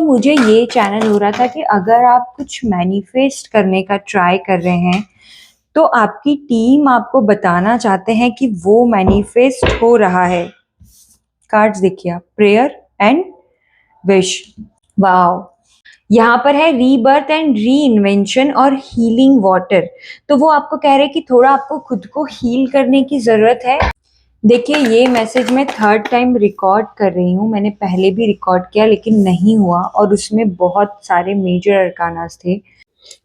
मुझे ये चैनल हो रहा था कि अगर आप कुछ मैनिफेस्ट करने का ट्राई कर रहे हैं, तो आपकी टीम आपको बताना चाहते हैं कि वो मैनिफेस्ट हो रहा है। कार्ड्स देखिए आप, प्रेयर एंड विश। वाओ! यहाँ पर है रीबर्थ एंड री इन्वेंशन और हीलिंग वाटर। तो वो आपको कह रहे हैं कि थोड़ा आपको खुद को हील करने की ज़रूरत है। देखिए, ये मैसेज मैं थर्ड टाइम रिकॉर्ड कर रही हूँ। मैंने पहले भी रिकॉर्ड किया लेकिन नहीं हुआ, और उसमें बहुत सारे मेजर अरकानास थे।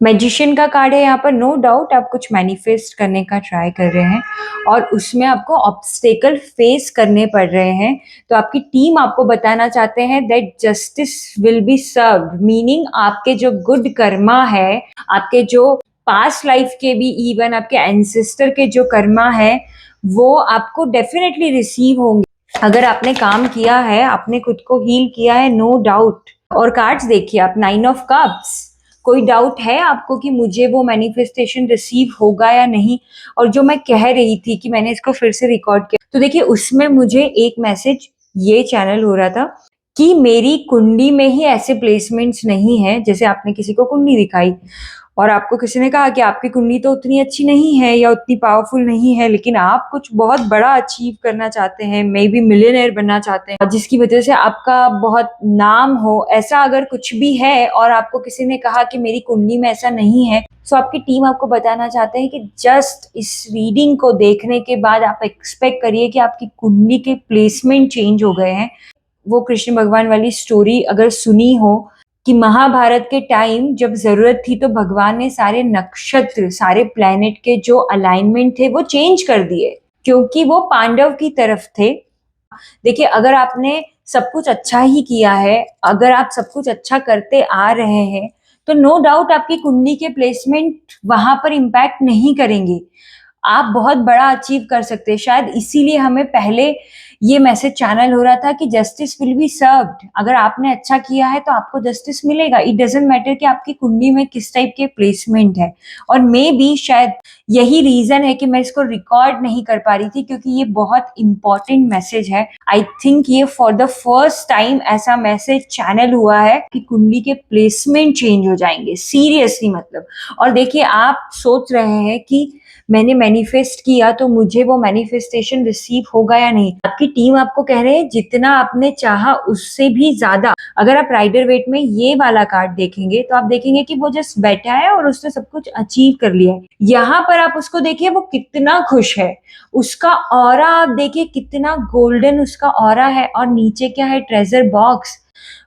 मैजिशियन का कार्ड है यहाँ पर। नो डाउट आप कुछ मैनिफेस्ट करने का ट्राई कर रहे हैं और उसमें आपको ऑब्स्टेकल फेस करने पड़ रहे हैं। तो आपकी टीम आपको बताना चाहते हैं that justice will be served, meaning आपके जो गुड कर्मा है, आपके जो पास्ट लाइफ के भी, इवन आपके एंसेस्टर के जो कर्मा है, वो आपको डेफिनेटली रिसीव होंगे। अगर आपने काम किया है, आपने खुद को हील किया है, नो डाउट। और कार्ड्स देखिए आप, 9 ऑफ कप्स। कोई डाउट है आपको कि मुझे वो मैनिफेस्टेशन रिसीव होगा या नहीं? और जो मैं कह रही थी कि मैंने इसको फिर से रिकॉर्ड किया, तो देखिए उसमें मुझे एक मैसेज ये चैनल हो रहा था कि मेरी कुंडली में ही ऐसे प्लेसमेंट्स नहीं है। जैसे आपने किसी को कुंडली दिखाई और आपको किसी ने कहा कि आपकी कुंडली तो उतनी अच्छी नहीं है या उतनी पावरफुल नहीं है, लेकिन आप कुछ बहुत बड़ा अचीव करना चाहते हैं, मे बी मिलियनेयर बनना चाहते हैं, जिसकी वजह से आपका बहुत नाम हो, ऐसा अगर कुछ भी है और आपको किसी ने कहा कि मेरी कुंडली में ऐसा नहीं है, तो आपकी टीम आपको बताना चाहते हैं कि जस्ट इस रीडिंग को देखने के बाद आप एक्सपेक्ट करिए कि आपकी कुंडली के प्लेसमेंट चेंज हो गए हैं। वो कृष्ण भगवान वाली स्टोरी अगर सुनी हो कि महाभारत के टाइम जब जरूरत थी तो भगवान ने सारे नक्षत्र, सारे प्लैनेट के जो अलाइनमेंट थे वो चेंज कर दिए, क्योंकि वो पांडव की तरफ थे। देखिए, अगर आपने सब कुछ अच्छा ही किया है, अगर आप सब कुछ अच्छा करते आ रहे हैं, तो नो डाउट आपकी कुंडली के प्लेसमेंट वहां पर इम्पैक्ट नहीं करेंगे। आप बहुत बड़ा अचीव कर सकते हैं। शायद इसीलिए हमें पहले ये मैसेज चैनल हो रहा था कि जस्टिस विल बी सर्व्ड। अगर आपने अच्छा किया है तो आपको जस्टिस मिलेगा। इट डजंट मैटर कि आपकी कुंडली में किस टाइप के प्लेसमेंट है। और मे बी शायद यही रीजन है कि मैं इसको रिकॉर्ड नहीं कर पा रही थी, क्योंकि ये बहुत इंपॉर्टेंट मैसेज है। आई थिंक ये फॉर द फर्स्ट टाइम ऐसा मैसेज चैनल हुआ है कि कुंडली के प्लेसमेंट चेंज हो जाएंगे, सीरियसली मतलब। और देखिए, आप सोच रहे हैं कि मैंने मैनिफेस्ट किया तो मुझे वो मैनिफेस्टेशन रिसीव होगा या नहीं। आपकी टीम आपको कह रहे हैं जितना आपने चाहा उससे भी ज्यादा। अगर आप राइडर वेट में ये वाला कार्ड देखेंगे तो आप देखेंगे कि वो जस्ट बैठा है और उसने सब कुछ अचीव कर लिया है। यहाँ पर आप उसको देखिए, वो कितना खुश है। उसका ऑरा आप देखिए, कितना गोल्डन उसका ऑरा है। और नीचे क्या है? Treasure box.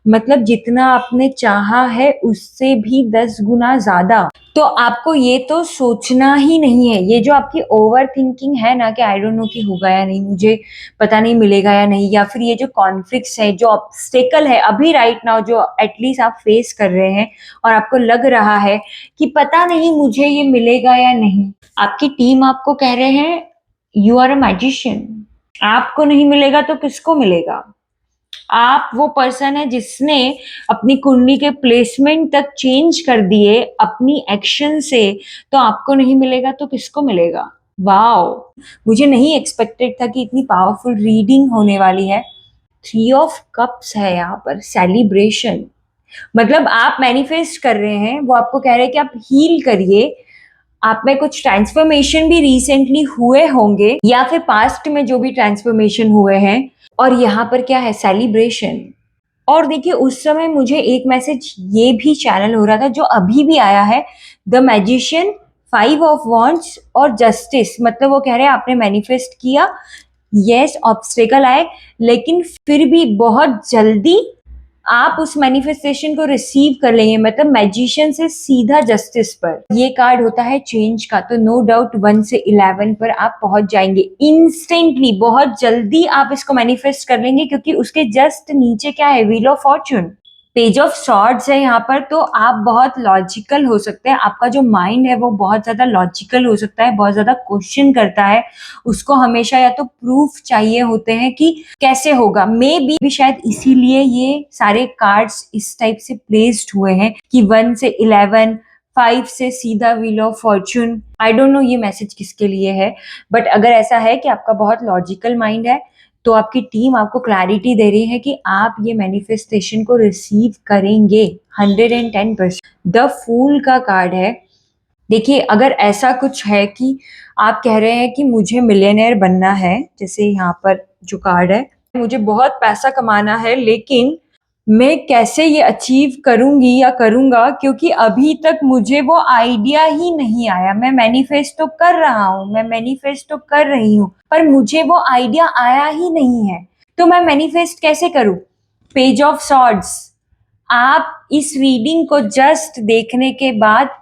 मतलब जितना आपने चाहा है उससे भी 10 गुना ज्यादा। तो आपको ये तो सोचना ही नहीं है। ये जो आपकी ओवर थिंकिंग है ना कि आई डोंट नो कि होगा या नहीं, मुझे पता नहीं मिलेगा या नहीं, या फिर ये जो कॉन्फ्लिक्ट्स है, जो ऑब्स्टेकल है अभी राइट नाउ जो एटलीस्ट आप फेस कर रहे हैं और आपको लग रहा है कि पता नहीं मुझे ये मिलेगा या नहीं, आपकी टीम आपको कह रहे हैं यू आर अ मैजिशियन। आपको नहीं मिलेगा तो किसको मिलेगा? आप वो पर्सन है जिसने अपनी कुंडली के प्लेसमेंट तक चेंज कर दिए अपनी एक्शन से। तो आपको नहीं मिलेगा तो किसको मिलेगा? वाओ! मुझे नहीं एक्सपेक्टेड था कि इतनी पावरफुल रीडिंग होने वाली है। 3 ऑफ कप्स है यहाँ पर, सेलिब्रेशन। मतलब आप मैनिफेस्ट कर रहे हैं, वो आपको कह रहे हैं कि आप हील करिए। आप में कुछ ट्रांसफॉर्मेशन भी रिसेंटली हुए होंगे, या फिर पास्ट में जो भी ट्रांसफॉर्मेशन हुए हैं। और यहाँ पर क्या है? सेलिब्रेशन। और देखिए, उस समय मुझे एक मैसेज ये भी चैनल हो रहा था जो अभी भी आया है, द मैजिशियन, 5 ऑफ वॉन्ड्स और जस्टिस। मतलब वो कह रहे हैं आपने मैनिफेस्ट किया, यस ऑब्स्टेकल आए, लेकिन फिर भी बहुत जल्दी आप उस मैनिफेस्टेशन को रिसीव कर लेंगे। मतलब मैजिशियन से सीधा जस्टिस पर। ये कार्ड होता है चेंज का, तो नो डाउट 1 से 11 पर आप पहुंच जाएंगे इंस्टेंटली। बहुत जल्दी आप इसको मैनिफेस्ट कर लेंगे, क्योंकि उसके जस्ट नीचे क्या है? Wheel of Fortune, page of swords है यहाँ पर। तो आप बहुत लॉजिकल हो सकते हैं। आपका जो माइंड है वो बहुत ज्यादा लॉजिकल हो सकता है, बहुत ज्यादा क्वेश्चन करता है। उसको हमेशा या तो प्रूफ चाहिए होते हैं कि कैसे होगा। मे बी शायद इसीलिए ये सारे कार्ड्स इस टाइप से प्लेस्ड हुए हैं कि 1 से 11, 5 से सीधा wheel of Fortune. I don't know ये मैसेज किसके लिए है, बट अगर ऐसा है कि आपका बहुत लॉजिकल माइंड है, तो आपकी टीम आपको क्लैरिटी दे रही है कि आप ये मैनिफेस्टेशन को रिसीव करेंगे 110%। द फूल का कार्ड है। देखिए, अगर ऐसा कुछ है कि आप कह रहे हैं कि मुझे मिलियनेयर बनना है, जैसे यहाँ पर जो कार्ड है, मुझे बहुत पैसा कमाना है, लेकिन मैं कैसे ये अचीव करूंगी या करूंगा, क्योंकि अभी तक मुझे वो आइडिया ही नहीं आया। मैं मैनिफेस्ट तो कर रहा हूँ, मैं मैनिफेस्ट तो कर रही हूँ, पर मुझे वो आइडिया आया ही नहीं है, तो मैं मैनिफेस्ट कैसे करूं? Page of swords. आप इस रीडिंग को जस्ट देखने के बाद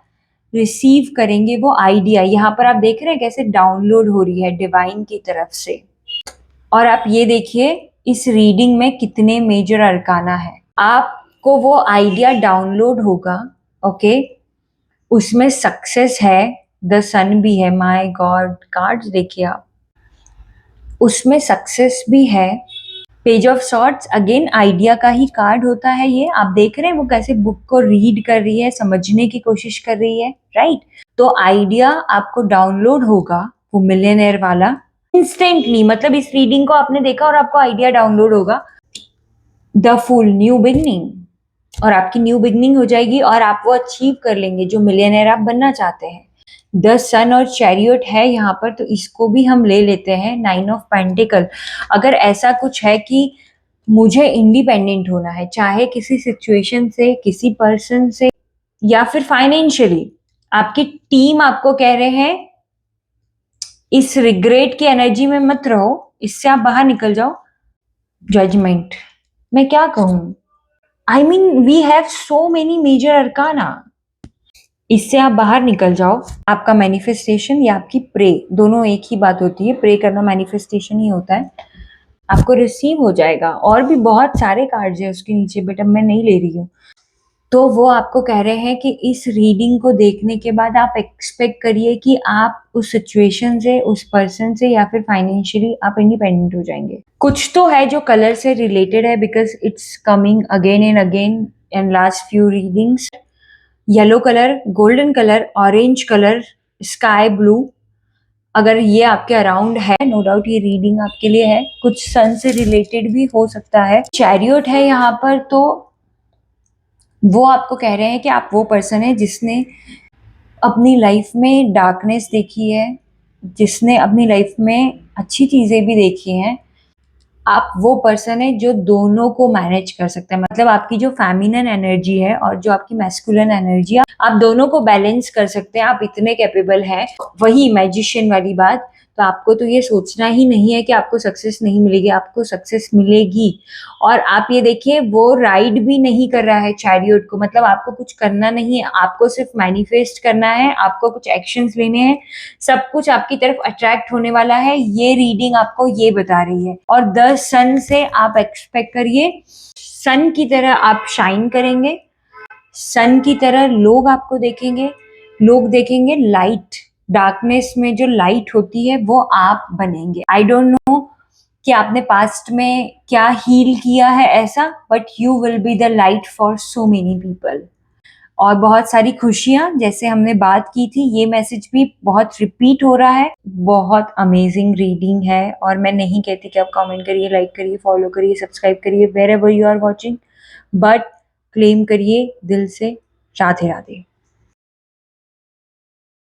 रिसीव करेंगे वो आइडिया। यहाँ पर आप देख रहे हैं कैसे डाउनलोड हो रही है डिवाइन की तरफ से। और आप ये देखिए इस रीडिंग में कितने मेजर अरकाना है। आपको वो आइडिया डाउनलोड होगा, ओके। उसमें सक्सेस है, द सन भी है, माय गॉड कार्ड्स देखिए आप, उसमें सक्सेस भी है। Page of swords again idea का ही कार्ड होता है ये। आप देख रहे हैं वो कैसे बुक को रीड कर रही है, समझने की कोशिश कर रही है, राइट। तो आइडिया आपको डाउनलोड होगा, वो मिलियनेयर वाला, इंस्टेंटली। मतलब इस रीडिंग को आपने देखा और आपको आइडिया डाउनलोड होगा। The fool, new beginning. और आपकी न्यू बिगनिंग हो जाएगी और आप वो अचीव कर लेंगे जो मिलियनेयर आप बनना चाहते हैं। द सन और चैरियट है यहाँ पर, तो इसको भी हम ले लेते हैं। 9 ऑफ पेंटिकल। अगर ऐसा कुछ है कि मुझे इंडिपेंडेंट होना है, चाहे किसी सिचुएशन से, किसी पर्सन से, या फिर फाइनेंशियली, आपकी टीम आपको कह रहे हैं इस रिग्रेट की एनर्जी में मत रहो, इससे आप बाहर निकल जाओ। जजमेंट, मैं क्या कहूं, I mean we have so many major arcana. इससे आप बाहर निकल जाओ। आपका मैनिफेस्टेशन या आपकी प्रे, दोनों एक ही बात होती है। प्रे करना मैनिफेस्टेशन ही होता है। आपको रिसीव हो जाएगा। और भी बहुत सारे कार्ड्स है उसके नीचे, बट अब मैं नहीं ले रही हूँ। तो वो आपको कह रहे हैं कि इस रीडिंग को देखने के बाद आप एक्सपेक्ट करिए कि आप उस सिचुएशन से, उस पर्सन से, या फिर फाइनेंशियली आप इंडिपेंडेंट हो जाएंगे। कुछ तो है जो कलर से रिलेटेड है, because it's coming again and again in last few readings. Yellow colour, golden colour, orange colour, sky blue. अगर ये आपके अराउंड है, नो डाउट ये रीडिंग आपके लिए है। कुछ सन से रिलेटेड भी हो सकता है। चैरियट है यहाँ पर, तो वो आपको कह रहे हैं कि आप वो पर्सन है जिसने अपनी लाइफ में डार्कनेस देखी है, जिसने अपनी लाइफ में अच्छी चीजें भी देखी हैं। आप वो पर्सन है जो दोनों को मैनेज कर सकता है। मतलब आपकी जो फेमिनिन एनर्जी है और जो आपकी मैस्कुलिन एनर्जी है, आप दोनों को बैलेंस कर सकते हैं। आप इतने कैपेबल हैं। वही मैजिशियन वाली बात। तो आपको तो ये सोचना ही नहीं है कि आपको सक्सेस नहीं मिलेगी, आपको सक्सेस मिलेगी। और आप ये देखिए वो राइड भी नहीं कर रहा है चैरियट को। मतलब आपको कुछ करना नहीं है, आपको सिर्फ मैनिफेस्ट करना है, आपको कुछ एक्शंस लेने हैं, सब कुछ आपकी तरफ अट्रैक्ट होने वाला है। ये रीडिंग आपको ये बता रही है। और द सन से आप एक्सपेक्ट करिए सन की तरह आप शाइन करेंगे, सन की तरह लोग आपको देखेंगे, लोग देखेंगे लाइट। डार्कनेस में जो लाइट होती है वो आप बनेंगे। आई डोंट नो कि आपने पास्ट में क्या हील किया है ऐसा, but you will be the light for so many people. और बहुत सारी खुशियां, जैसे हमने बात की थी, ये मैसेज भी बहुत रिपीट हो रहा है। बहुत अमेजिंग रीडिंग है। और मैं नहीं कहती कि आप कमेंट करिए, लाइक करिए, फॉलो करिए, सब्सक्राइब करिए wherever you are watching, but claim करिए दिल से, राधे राधे।